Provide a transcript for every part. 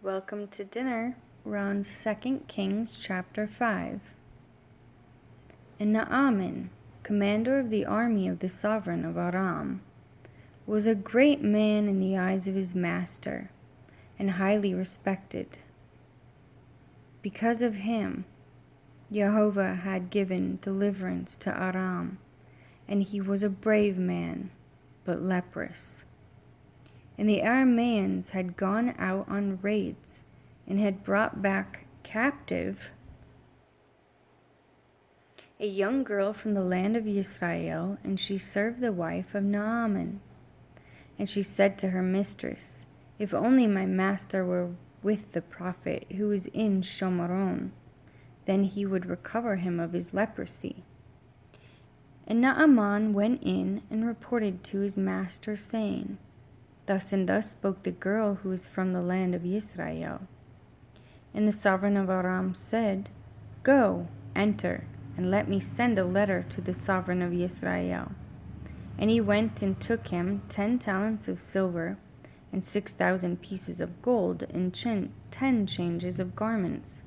Welcome to dinner. We're on 2 Kings chapter 5. And Naaman, commander of the army of the sovereign of Aram, was a great man in the eyes of his master, and highly respected. Because of him, Jehovah had given deliverance to Aram, and he was a brave man, but leprous. And the Arameans had gone out on raids and had brought back captive a young girl from the land of Israel, and she served the wife of Naaman. And she said to her mistress, "If only my master were with the prophet who is in Shomaron, then he would recover him of his leprosy." And Naaman went in and reported to his master, saying, "Thus and thus spoke the girl who is from the land of Israel." And the sovereign of Aram said, "Go, enter, and let me send a letter to the sovereign of Israel." And he went and took him 10 talents of silver, and 6,000 pieces of gold, and 10 changes of garments.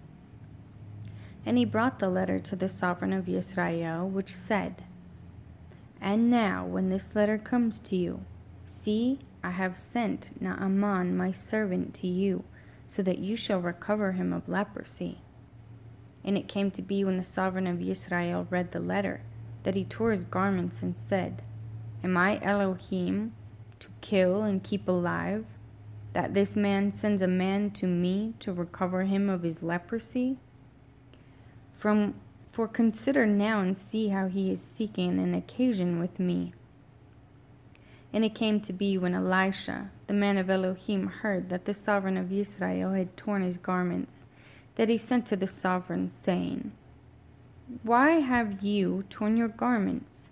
And he brought the letter to the sovereign of Israel, which said, "And now, when this letter comes to you, see, I have sent Naaman my servant to you, so that you shall recover him of leprosy." And it came to be, when the sovereign of Israel read the letter, that he tore his garments and said, "Am I Elohim, to kill and keep alive, that this man sends a man to me to recover him of his leprosy? For consider now and see how he is seeking an occasion with me." And it came to be, when Elisha, the man of Elohim, heard that the sovereign of Israel had torn his garments, that he sent to the sovereign, saying, "Why have you torn your garments?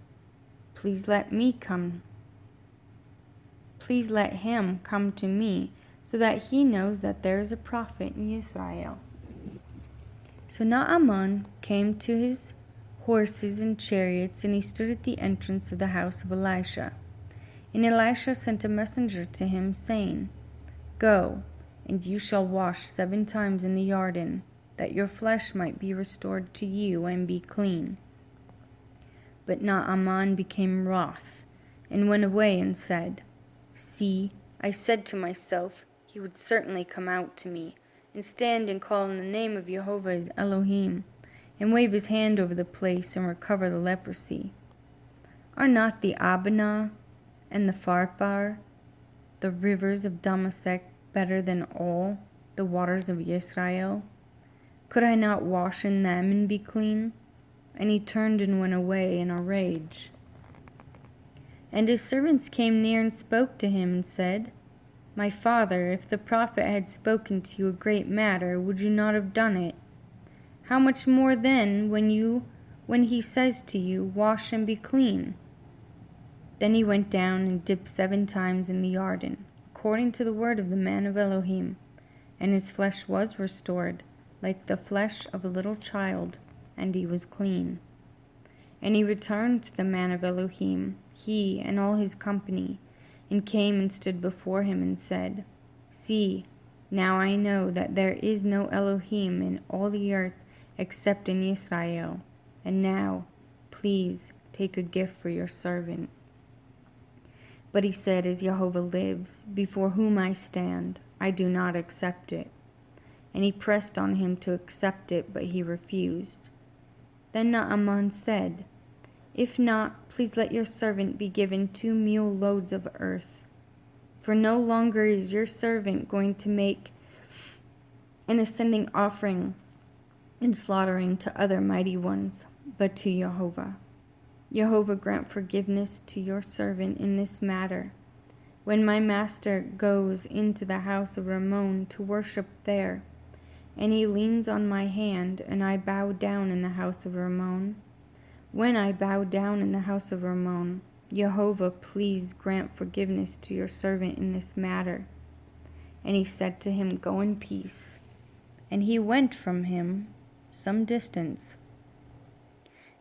Please let him come to me, so that he knows that there is a prophet in Israel." So Naaman came to his horses and chariots, and he stood at the entrance of the house of Elisha. And Elisha sent a messenger to him, saying, "Go, and you shall wash 7 times in the Jordan, that your flesh might be restored to you and be clean." But Naaman became wroth, and went away and said, "See, I said to myself, he would certainly come out to me, and stand and call in the name of Jehovah his Elohim, and wave his hand over the place, and recover the leprosy. Are not the Abana and the Pharpar, the rivers of Damasek, better than all the waters of Israel? Could I not wash in them and be clean?" And he turned and went away in a rage. And his servants came near and spoke to him, and said, "My father, if the prophet had spoken to you a great matter, would you not have done it? How much more then when he says to you, 'Wash and be clean'?" Then he went down and dipped 7 times in the Jordan, according to the word of the man of Elohim, and his flesh was restored, like the flesh of a little child, and he was clean. And he returned to the man of Elohim, he and all his company, and came and stood before him and said, "See, now I know that there is no Elohim in all the earth except in Israel, and now, please, take a gift for your servant." But he said, "As Jehovah lives, before whom I stand, I do not accept it." And he pressed on him to accept it, but he refused. Then Naaman said, "If not, please let your servant be given 2 mule loads of earth. For no longer is your servant going to make an ascending offering and slaughtering to other mighty ones, but to Jehovah. Jehovah grant forgiveness to your servant in this matter. When my master goes into the house of Rimmon to worship there, and he leans on my hand, and I bow down in the house of Rimmon, when I bow down in the house of Rimmon, Jehovah, please grant forgiveness to your servant in this matter." And he said to him, "Go in peace." And he went from him some distance.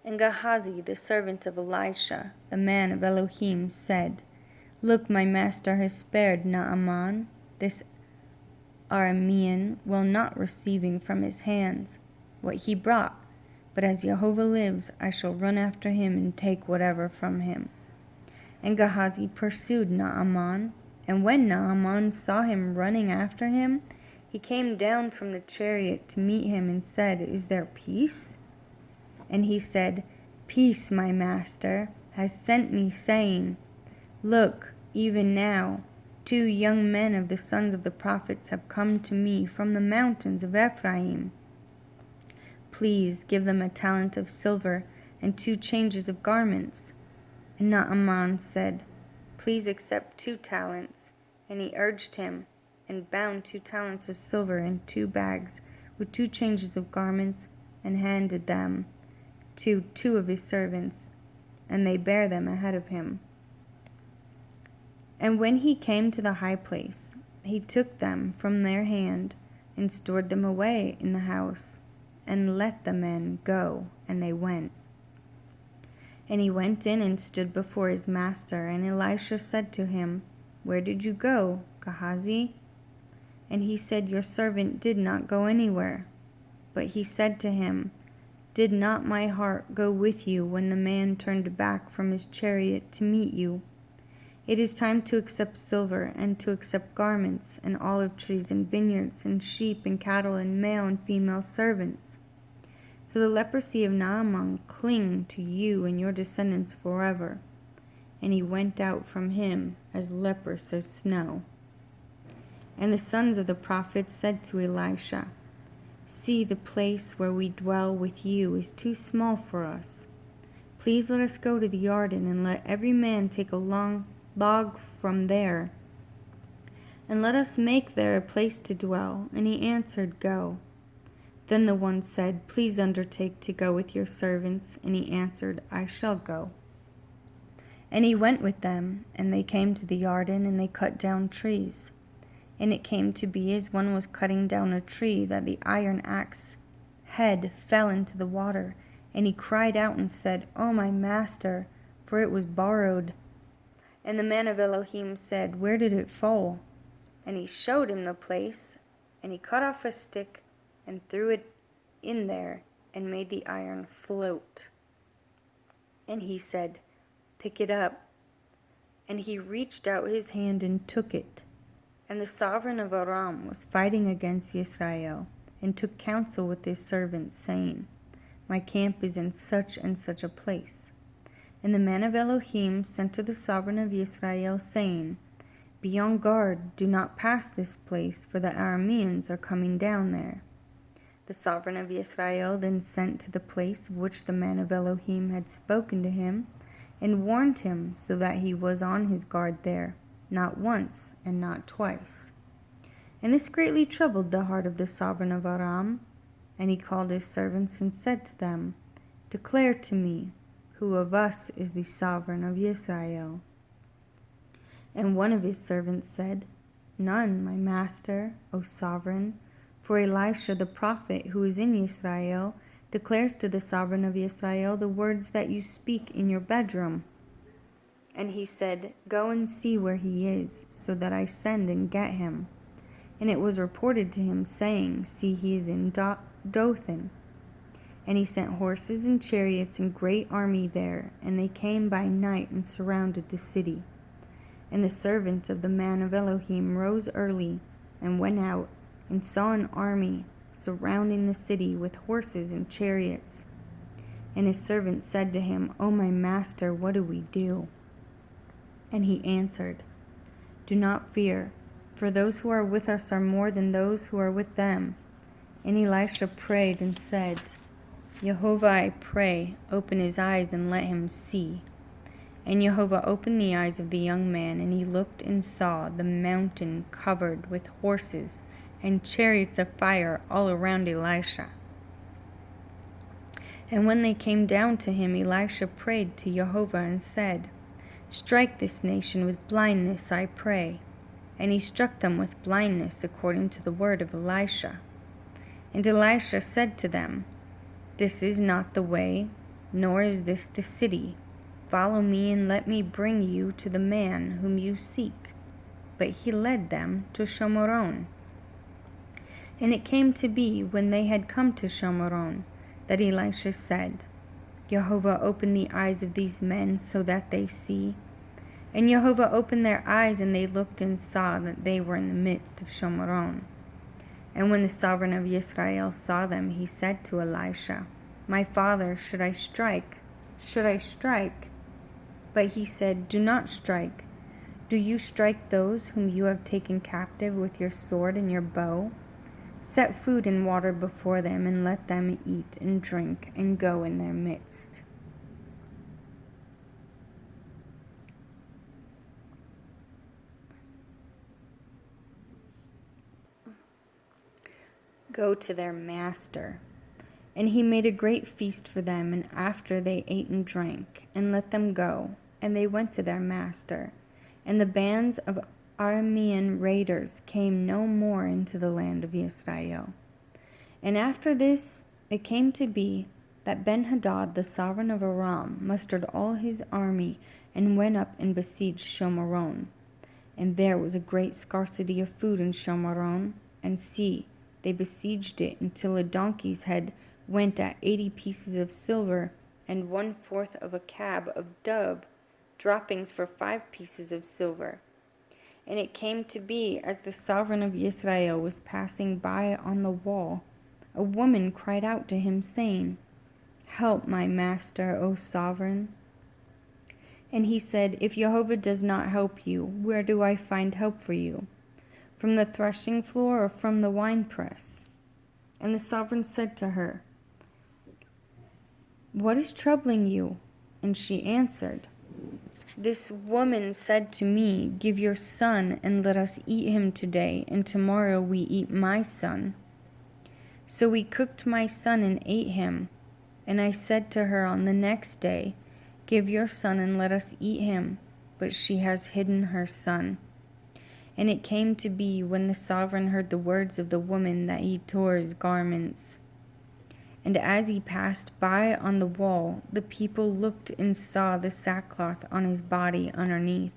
And Gehazi, the servant of Elisha, the man of Elohim, said, "Look, my master has spared Naaman, this Aramean while not receiving from his hands what he brought, but as Jehovah lives, I shall run after him and take whatever from him. And Gehazi pursued Naaman, and when Naaman saw him running after him, he came down from the chariot to meet him and said, Is there peace? And he said, Peace, my master, has sent me, saying, Look, even now, 2 young men of the sons of the prophets have come to me from the mountains of Ephraim. Please give them a talent of silver and 2 changes of garments. And Naaman said, Please accept 2 talents. And he urged him, and bound 2 talents of silver in 2 bags with 2 changes of garments, and handed them to 2 of his servants, and they bare them ahead of him. And when he came to the high place, he took them from their hand, and stored them away in the house, and let the men go, and they went. And he went in and stood before his master, and Elisha said to him, Where did you go, Gehazi? And he said, Your servant did not go anywhere. But he said to him, Did not my heart go with you when the man turned back from his chariot to meet you? It is time to accept silver, and to accept garments, and olive trees, and vineyards, and sheep, and cattle, and male and female servants. So the leprosy of Naaman cling to you and your descendants forever. And he went out from him as leprous as snow. And the sons of the prophets said to Elisha, See, the place where we dwell with you is too small for us. Please let us go to the Jordan, and let every man take a long log from there, and let us make there a place to dwell. And he answered, Go. Then the one said, Please undertake to go with your servants. And he answered, I shall go. And he went with them, and they came to the Jordan, and they cut down trees. And it came to be, as one was cutting down a tree, that the iron axe head fell into the water. And he cried out and said, O my master, for it was borrowed. And the man of Elohim said, Where did it fall? And he showed him the place, and he cut off a stick and threw it in there, and made the iron float. And he said, Pick it up. And he reached out his hand and took it. And the sovereign of Aram was fighting against Israel, and took counsel with his servants, saying, My camp is in such and such a place. And the man of Elohim sent to the sovereign of Israel, saying, Be on guard, do not pass this place, for the Arameans are coming down there. The sovereign of Israel then sent to the place of which the man of Elohim had spoken to him, and warned him, so that he was on his guard there, not once and not twice. And this greatly troubled the heart of the sovereign of Aram. And he called his servants and said to them, Declare to me, who of us is the sovereign of Israel? And one of his servants said, None, my master, O sovereign, for Elisha the prophet, who is in Israel, declares to the sovereign of Israel the words that you speak in your bedroom. And he said, Go and see where he is, so that I send and get him. And it was reported to him, saying, See, he is in Dothan. And he sent horses and chariots and great army there, and they came by night and surrounded the city. And the servant of the man of Elohim rose early, and went out, and saw an army surrounding the city with horses and chariots. And his servant said to him, O my master, what do we do? And he answered, Do not fear, for those who are with us are more than those who are with them. And Elisha prayed and said, Jehovah, I pray, open his eyes and let him see. And Jehovah opened the eyes of the young man, and he looked and saw the mountain covered with horses and chariots of fire all around Elisha. And when they came down to him, Elisha prayed to Jehovah and said, Strike this nation with blindness, I pray. And he struck them with blindness according to the word of Elisha. And Elisha said to them, This is not the way, nor is this the city. Follow me, and let me bring you to the man whom you seek. But he led them to Shomoron. And it came to be, when they had come to Shomeron, that Elisha said, Jehovah, open the eyes of these men so that they see. And Jehovah opened their eyes, and they looked and saw that they were in the midst of Shomeron. And when the sovereign of Israel saw them, he said to Elisha, My father, should I strike? Should I strike? But he said, Do not strike. Do you strike those whom you have taken captive with your sword and your bow? Set food and water before them, and let them eat and drink, and go in their midst. Go to their master. And he made a great feast for them, and after they ate and drank, and let them go, and they went to their master. And the bands of Aramean raiders came no more into the land of Israel. And after this it came to be that Ben-Hadad the sovereign of Aram mustered all his army, and went up and besieged Shomeron. And there was a great scarcity of food in Shomeron, and see, they besieged it until a donkey's head went at 80 pieces of silver, and 1/4 of a cab of dove, droppings for 5 pieces of silver. And it came to be, as the sovereign of Israel was passing by on the wall, a woman cried out to him, saying, Help my master, O sovereign. And he said, If Jehovah does not help you, where do I find help for you? From the threshing floor or from the winepress? And the sovereign said to her, What is troubling you? And she answered, This woman said to me, Give your son, and let us eat him today, and tomorrow we eat my son. So we cooked my son and ate him. And I said to her on the next day, Give your son, and let us eat him. But she has hidden her son. And it came to be, when the sovereign heard the words of the woman, that he tore his garments. And as he passed by on the wall, the people looked and saw the sackcloth on his body underneath.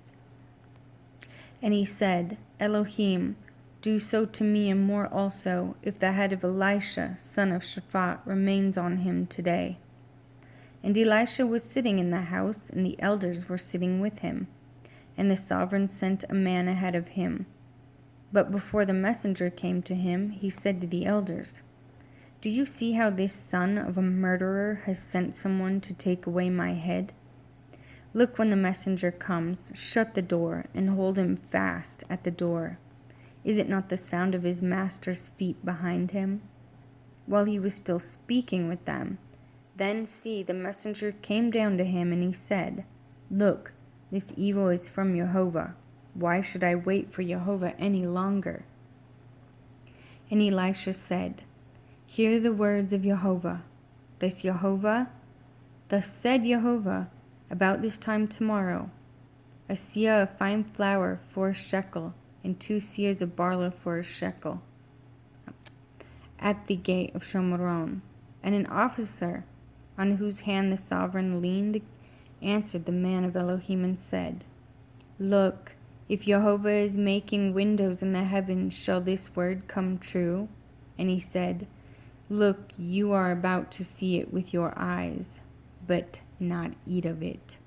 And he said, Elohim, do so to me and more also, if the head of Elisha, son of Shaphat, remains on him today. And Elisha was sitting in the house, and the elders were sitting with him. And the sovereign sent a man ahead of him. But before the messenger came to him, he said to the elders, Do you see how this son of a murderer has sent someone to take away my head? Look, when the messenger comes, shut the door, and hold him fast at the door. Is it not the sound of his master's feet behind him? While he was still speaking with them, then see, the messenger came down to him, and he said, Look, this evil is from Jehovah. Why should I wait for Jehovah any longer? And Elisha said, Hear the words of Jehovah. Thus said Jehovah, about this time tomorrow, a seah of fine flour for a shekel, and 2 seahs of barley for a shekel, at the gate of Shomeron. And an officer, on whose hand the sovereign leaned, answered the man of Elohim and said, Look, if Jehovah is making windows in the heavens, shall this word come true? And he said, Look, you are about to see it with your eyes, but not eat of it.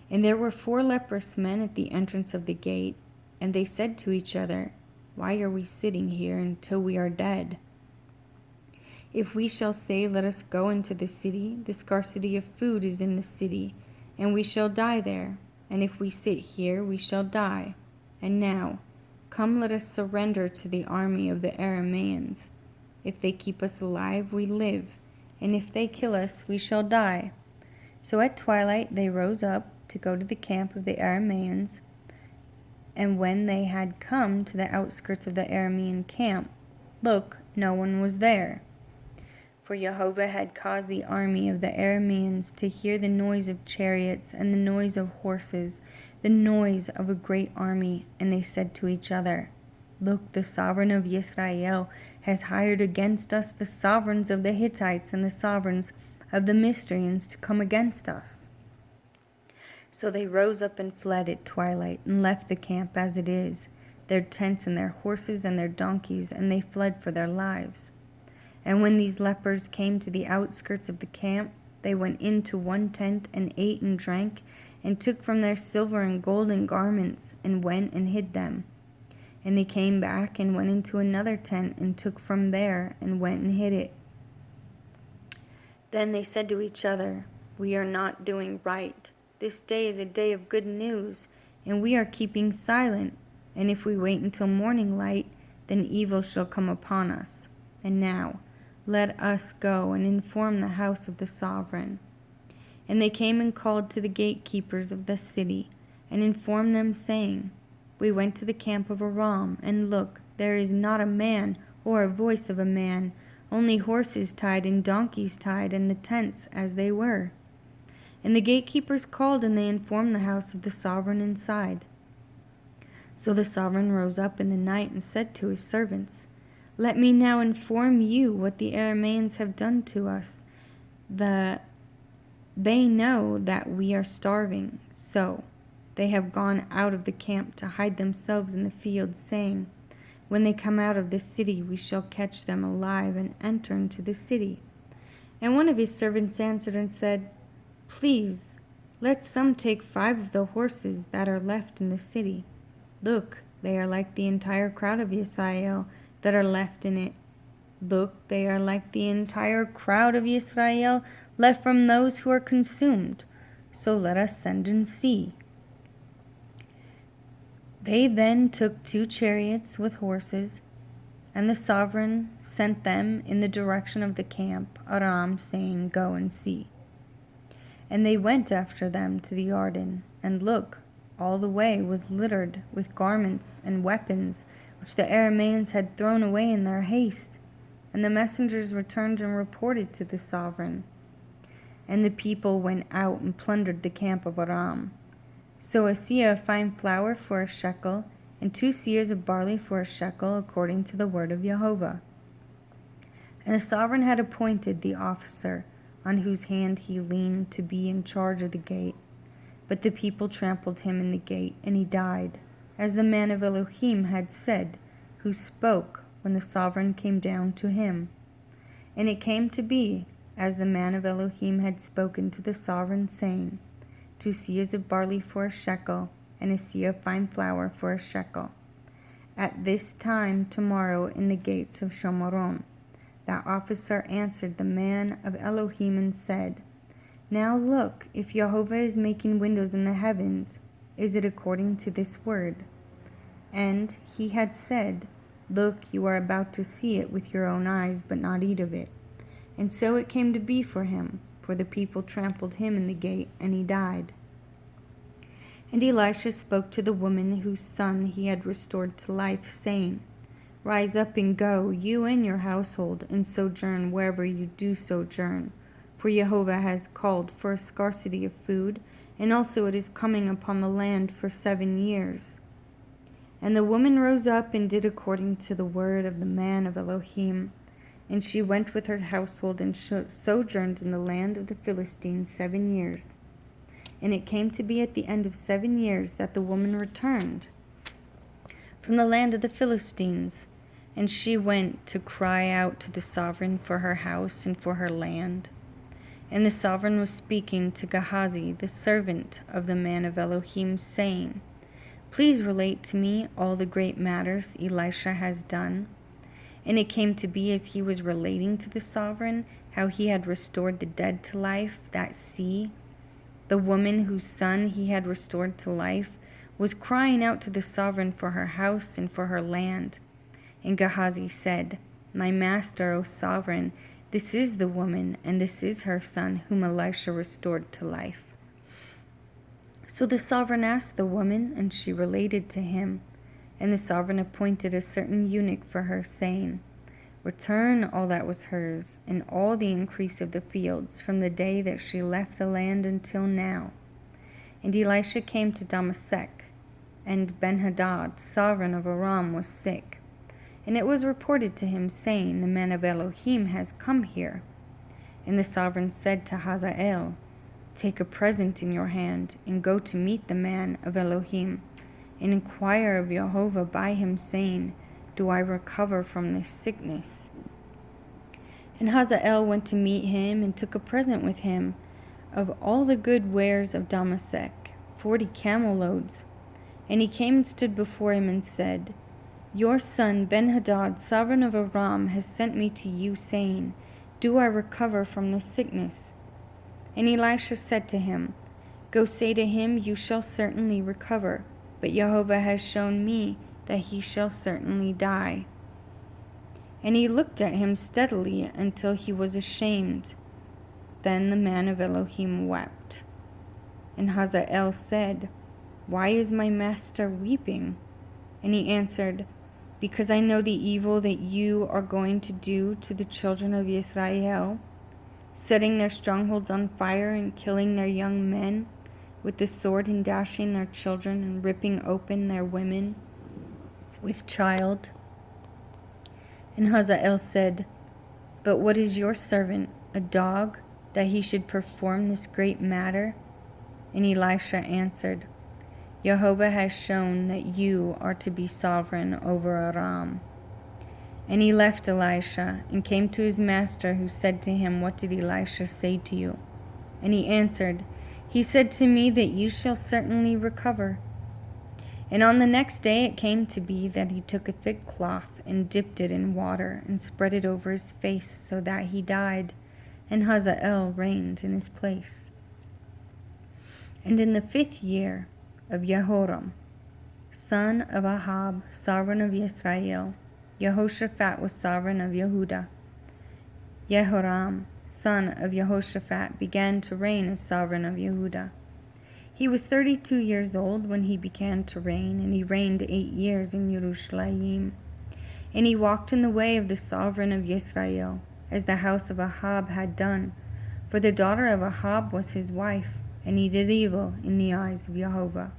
And there were 4 leprous men at the entrance of the gate, and they said to each other, Why are we sitting here until we are dead? If we shall say, Let us go into the city, the scarcity of food is in the city, and we shall die there. And if we sit here, we shall die. And now, come, let us surrender to the army of the Arameans. If they keep us alive, we live, and if they kill us, we shall die. So at twilight they rose up to go to the camp of the Arameans. And when they had come to the outskirts of the Aramean camp, look, no one was there. For Jehovah had caused the army of the Arameans to hear the noise of chariots and the noise of horses, the noise of a great army. And they said to each other, Look, the sovereign of Israel has hired against us the sovereigns of the Hittites and the sovereigns of the Misrians to come against us. So they rose up and fled at twilight, and left the camp as it is, their tents and their horses and their donkeys, and they fled for their lives. And when these lepers came to the outskirts of the camp, they went into one tent and ate and drank, and took from their silver and gold and garments, and went and hid them. And they came back and went into another tent, and took from there, and went and hid it. Then they said to each other, "We are not doing right. This day is a day of good news, and we are keeping silent. And if we wait until morning light, then evil shall come upon us. And now, let us go and inform the house of the sovereign." And they came and called to the gatekeepers of the city, and informed them, saying, "We went to the camp of Aram, and look, there is not a man or a voice of a man, only horses tied and donkeys tied, and the tents as they were." And the gatekeepers called, and they informed the house of the sovereign inside. So the sovereign rose up in the night and said to his servants, "Let me now inform you what the Arameans have done to us. They know that we are starving, so they have gone out of the camp to hide themselves in the fields, saying, 'When they come out of this city, we shall catch them alive and enter into the city.' And one of his servants answered and said, 'Please, let some take 5 of the horses that are left in the city. Look, they are like the entire crowd of Israel that are left in it. Look, they are like the entire crowd of Israel left from those who are consumed. So let us send and see.' They then took 2 chariots with horses, and the sovereign sent them in the direction of the camp, Aram, saying, 'Go and see.' And they went after them to the Jordan, and look, all the way was littered with garments and weapons which the Arameans had thrown away in their haste. And the messengers returned and reported to the sovereign. And the people went out and plundered the camp of Aram. So a seah of fine flour for a shekel, and 2 seahs of barley for a shekel, according to the word of Jehovah. And the sovereign had appointed the officer on whose hand he leaned to be in charge of the gate. But the people trampled him in the gate, and he died, as the man of Elohim had said, who spoke when the sovereign came down to him. And it came to be, as the man of Elohim had spoken to the sovereign, saying, 2 seahs of barley for a shekel, and a seah of fine flour for a shekel. At this time tomorrow in the gates of Shomaron. That officer answered the man of Elohim and said, 'Now look, if Jehovah is making windows in the heavens, is it according to this word?' And he had said, 'Look, you are about to see it with your own eyes, but not eat of it.' And so it came to be for him, for the people trampled him in the gate, and he died. And Elisha spoke to the woman whose son he had restored to life, saying, 'Rise up and go, you and your household, and sojourn wherever you do sojourn. For Jehovah has called for a scarcity of food, and also it is coming upon the land for 7 years.' And the woman rose up and did according to the word of the man of Elohim. And she went with her household and sojourned in the land of the Philistines 7 years. And it came to be at the end of 7 years that the woman returned from the land of the Philistines. And she went to cry out to the sovereign for her house and for her land. And the sovereign was speaking to Gehazi, the servant of the man of Elohim, saying, 'Please relate to me all the great matters Elisha has done.' And it came to be, as he was relating to the sovereign how he had restored the dead to life, that the woman whose son he had restored to life was crying out to the sovereign for her house and for her land. And Gehazi said, 'My master, O sovereign, this is the woman, and this is her son, whom Elisha restored to life.' So the sovereign asked the woman, and she related to him. And the sovereign appointed a certain eunuch for her, saying, 'Return all that was hers, and all the increase of the fields, from the day that she left the land until now.' And Elisha came to Damascus, and Benhadad, sovereign of Aram, was sick. And it was reported to him, saying, 'The man of Elohim has come here.' And the sovereign said to Hazael, 'Take a present in your hand, and go to meet the man of Elohim.' and inquire of Jehovah by him, saying, Do I recover from this sickness? And Hazael went to meet him, and took a present with him of all the good wares of Damasek, 40 camel loads. And he came and stood before him, and said, Your son Benhadad, sovereign of Aram, has sent me to you, saying, Do I recover from this sickness? And Elisha said to him, Go say to him, You shall certainly recover, but Jehovah has shown me that he shall certainly die. And he looked at him steadily until he was ashamed. Then the man of Elohim wept. And Hazael said, Why is my master weeping? And he answered, Because I know the evil that you are going to do to the children of Israel, setting their strongholds on fire and killing their young men with the sword, and dashing their children and ripping open their women with child. And Hazael said, But what is your servant, a dog, that he should perform this great matter? And Elisha answered, Jehovah has shown that you are to be sovereign over Aram. And he left Elisha, and came to his master, who said to him, What did Elisha say to you? And he answered, He said to me that you shall certainly recover. And on the next day it came to be that he took a thick cloth, and dipped it in water, and spread it over his face, so that he died. And Hazael reigned in his place. And in the 5th year of Jehoram, son of Ahab, sovereign of Israel, Jehoshaphat was sovereign of Yehuda. Jehoram, son of Jehoshaphat, began to reign as sovereign of Yehuda. He was 32 years old when he began to reign, and he reigned 8 years in Jerusalem. And he walked in the way of the sovereign of Israel, as the house of Ahab had done, for the daughter of Ahab was his wife, and he did evil in the eyes of Jehovah.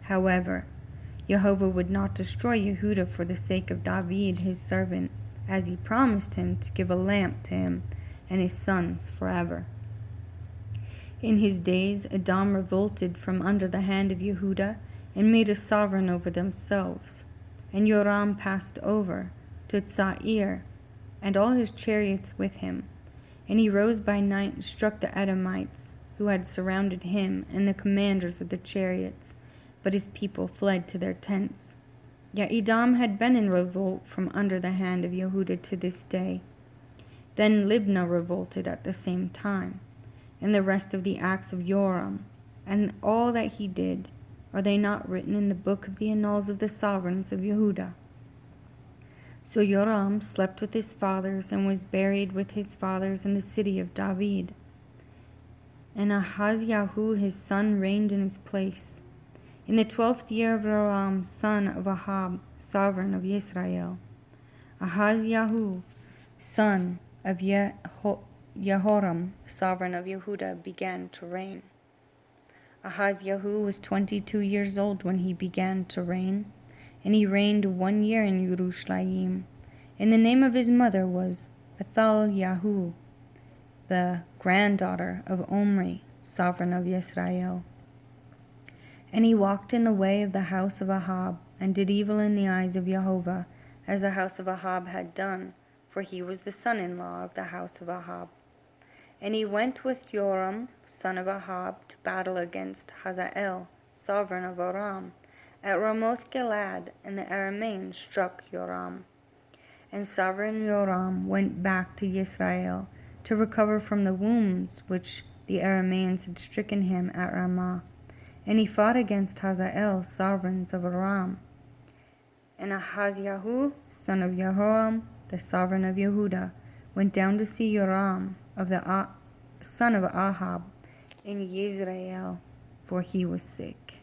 However, Jehovah would not destroy Yehuda for the sake of David his servant, as he promised him to give a lamp to him and his sons forever. In his days Edom revolted from under the hand of Yehuda, and made a sovereign over themselves. And Joram passed over to Tzair, and all his chariots with him. And he rose by night and struck the Edomites, who had surrounded him, and the commanders of the chariots. But his people fled to their tents. Yet Edom had been in revolt from under the hand of Yehuda to this day. Then Libnah revolted at the same time. And the rest of the acts of Joram, and all that he did, are they not written in the book of the annals of the sovereigns of Yehuda? So Joram slept with his fathers, and was buried with his fathers in the city of David. And Ahazyahu his son reigned in his place, in the 12th year of Joram, son of Ahab, sovereign of Israel. Ahazyahu, son of Jehoram, sovereign of Yehuda, began to reign. Ahazyahu was 22 years old when he began to reign, and he reigned 1 year in Jerusalem. And the name of his mother was Athaliahu, the granddaughter of Omri, sovereign of Israel. And he walked in the way of the house of Ahab, and did evil in the eyes of Jehovah, as the house of Ahab had done, for he was the son-in-law of the house of Ahab. And he went with Joram, son of Ahab, to battle against Hazael, sovereign of Aram, at Ramoth-Gilead, and the Arameans struck Joram. And sovereign Joram went back to Israel to recover from the wounds which the Arameans had stricken him at Ramah. And he fought against Hazael, sovereigns of Aram. And Ahazyahu, son of Jehoram, the sovereign of Yehuda, went down to see Joram, of the son of Ahab, in Yisrael, for he was sick.